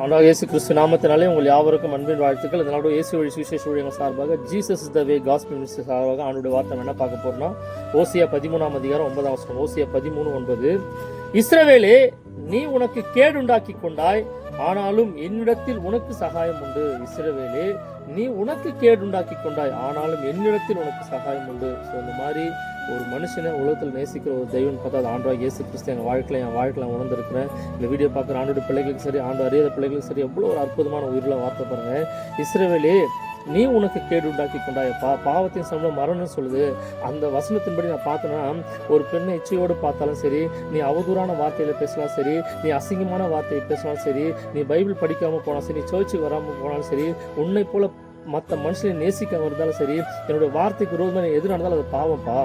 ஆண்டவராகிய இயேசு கிறிஸ்து நாமத்தினாலே உங்கள் யாவருக்கும் அன்பின் வாழ்த்துக்கள். இதனால இயேசு வழி சுவிசேஷ ஊழியங்கள் சார்பாக Jesus is the way gospel ministry சார்பாக ஆண்டோட வார்த்தை என்ன பார்க்க போறோம்னா, ஓசியா 13:9 ஓசியா 13:9. இஸ்ரவேலே, நீ உனக்கு கேடுண்டாக்கி கொண்டாய், ஆனாலும் என்னிடத்தில் உனக்கு சகாயம் உண்டு. இஸ்ரவேலே, நீ உனக்கு கேடுண்டாக்கி கொண்டாய், ஆனாலும் என்னிடத்தில் உனக்கு சகாயம் உண்டு. ஸோ இந்த மாதிரி ஒரு மனுஷனை உலகத்தில் நேசிக்கிற ஒரு தெய்வம் பார்த்தா அது ஆண்டவராகிய இயேசு கிறிஸ்து என் வாழ்க்கையில் உணர்ந்திருக்கிறேன். இந்த வீடியோ பார்க்குற ஆண்டோட பிள்ளைகளுக்கு சரி, ஆண்டு அறியாத பிள்ளைகளுக்கு சரி, எவ்வளோ ஒரு அற்புதமான உயிரில் வார்த்தை பாருங்க. இஸ்ரவேலே, நீ உனக்கு கேடு உண்டாக்கி கொண்டாயப்பா, பாவத்தின் சம்பளம் மரணம்னு சொல்லுது. அந்த வசனத்தின்படி நான் பார்த்தேன்னா, ஒரு பெண்ணை இச்சையோடு பார்த்தாலும் சரி, நீ அவதூறான வார்த்தையில பேசலாம் சரி, நீ அசிங்கமான வார்த்தையை பேசினாலும் சரி, நீ பைபிள் படிக்காம போனாலும் சரி, நீ சர்ச்சுக்கு வராமல் போனாலும் சரி, உன்னை போல மற்ற மனுஷனை நேசிக்காம இருந்தாலும் சரி, என்னுடைய வார்த்தைக்கு விரோதமாக எது நடந்தாலும் அது பாவம்ப்பா.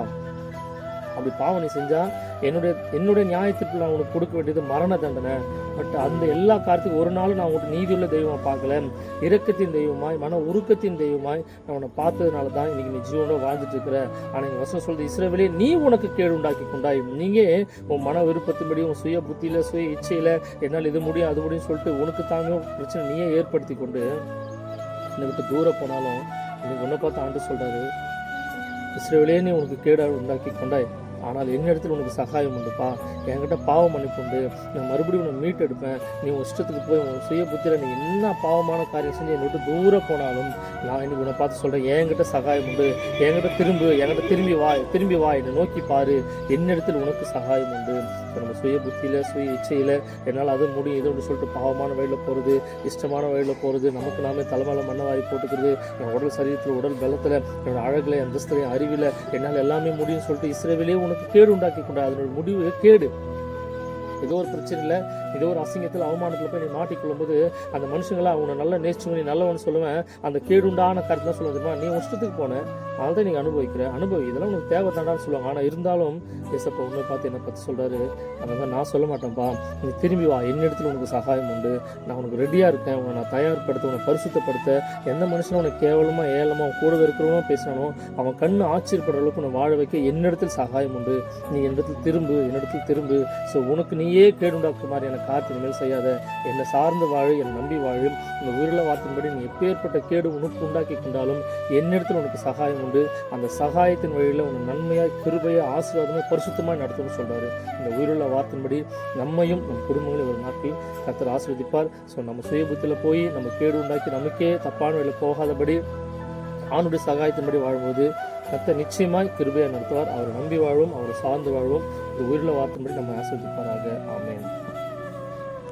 அப்படி பாவம் நீ செஞ்சா என்னுடைய நியாயத்திற்கு நான் உனக்கு கொடுக்க வேண்டியது மரண தண்டனை. பட் அந்த எல்லா காரியத்துக்கும் ஒரு நாளும் நான் உனக்கு நீதியுள்ள தெய்வமா பார்க்கல, இரக்கத்தின் தெய்வமாய், மன உருக்கத்தின் தெய்வமாய் நான் உன்னை பார்த்ததுனால தான் இன்னைக்கு நீ ஜீவனோட வாழ்ந்துட்டு இருக்கிற. ஆனால் எங்கள் வசனம் சொல்றது, இஸ்ரவேலே, நீ உனக்கு கேடு உண்டாக்கி கொண்டாய். நீங்க உன் மன விருப்பத்தின்படி, உன் சுய புத்தியில, சுய இச்சையில, என்னால் இது முடியும் அது முடியும்னு சொல்லிட்டு உனக்கு தாங்க பிரச்சனை நீயே ஏற்படுத்தி கொண்டு என்னை விட்டு தூரம் போனாலும் இன்னைக்கு உன்னை பார்த்து ஆண்டு சொல்றாரு, இஸ்ரவேலே, நீ உனக்கு கேடு உண்டாக்கி கொண்டாய், ஆனால் என்னிடத்தில் உனக்கு சகாயம் உண்டுப்பா. என்கிட்ட பாவம் மன்னிப்பு உண்டு. நான் மறுபடியும் உன்னை மீட்டு எடுப்பேன். நீ உன் இஷ்டத்துக்கு போய் உன் சுய புத்தியில் நீ என்ன பாவமான காரியம் செஞ்சு என்னை விட்டு தூரம் போனாலும் நான் இன்னைக்கு உன்னை பார்த்து சொல்கிறேன், என்கிட்ட சகாயம் உண்டு. என்கிட்ட திரும்பி வா, என்னை நோக்கி பாரு, என்னிடத்தில் உனக்கு சகாயம் உண்டு. நம்ம சுய புத்தியில், சுய இச்சையில் என்னால் அது முடியும் இது ஒன்று சொல்லிட்டு பாவமான வழியில் போகிறது, இஷ்டமான வழியில் போகிறது, நமக்கு நாமே தலைமையில மண்ணை வாரி போட்டுக்கிறது, என் உடல் சரீரத்தில், உடல் பலத்தில், என்னோட அழகில், அந்தஸ்தில், அறிவில் என்னால் எல்லாமே முடியும்னு சொல்லிட்டு இஸ்ரவேலே உனக்கு கேடு உண்டாக்கி கொண்டாய். அதனோட முடிவு கேடு. ஏதோ ஒரு பிரச்சனை இல்லை, ஏதோ ஒரு அசிங்கத்தில், அவமானத்தில் போய் நீ மாட்டிக்கொள்ளும் போது அந்த மனுஷங்களா அவனை நல்லா நேசிச்சு நீ நல்லவன்னு சொல்லுவேன். அந்த கேடுண்டான கருத்து தான் சொல்லுவாங்க, நீ இஷ்டத்துக்கு போனேன், அதனால தான் நீங்கள் அனுபவி, இதெல்லாம் உனக்கு தேவை தாண்டான்னு சொல்லுவாங்க. ஆனால் இருந்தாலும் ஏசப்பா உண்மை பார்த்து என்னை பற்றி சொல்கிறாரு, அந்த மாதிரி நான் சொல்ல மாட்டேன்ப்பா, நீ திரும்பி வா, என்னிடத்தில் உனக்கு சகாயம் உண்டு. நான் உனக்கு ரெடியாக இருக்கேன். உன்னை நான் தயார்படுத்த, உன்னை பரிசுத்தப்படுத்த. எந்த மனுஷனும் உனக்கு கேவலமாக ஏழமாக கூடவே இருக்கிறவனோ பேசினானோ அவன் கண்ணு ஆச்சரியப்படுற அளவுக்கு உன்னை வாழ வைக்க என்னிடத்தில் சகாயம் உண்டு. நீ என்னிடத்தில் திரும்பு. ஸோ உனக்கு நீயே கேடுண்டாக்குற மாதிரி எனக்கு காத்து இனிமேல் செய்யாத, என்னை சார்ந்து வாழு, என்னை நம்பி வாழு. இந்த உயிருள்ள வார்த்தையின்படி நீ எப்பேற்பட்ட கேடு உனக்கு உண்டாக்கி கொண்டாலும் என்னிடத்தில் உனக்கு சகாயம் உண்டு. அந்த சகாயத்தின் வழியில் உன் நன்மையாய், கிருபையாய், ஆசீர்வாதமாய், பரிசுத்தமாய் நடத்தும்னு சொல்றாரு. இந்த உயிருள்ள வார்த்தையின்படி நம்மையும் நம் குடும்பங்களையும் ஒரு நாட்கள் கர்த்தர் ஆசீர்வதிப்பார். ஸோ நம்ம சுயபுத்தியில் போய் நம்ம கேடு உண்டாக்கி நமக்கே தப்பான வழியில் போகாதபடி ஆணுடைய சகாயத்தின்படி வாழும்போது கர்த்தர் நிச்சயமாய் கிருபையாக நடத்துவார். அவரை நம்பி வாழ்வோம், அவரை சார்ந்து வாழ்வோம். இந்த உயிருள்ள வார்த்தையின்படி நம்ம ஆசீர்வதிப்பாராக. ஆமென்.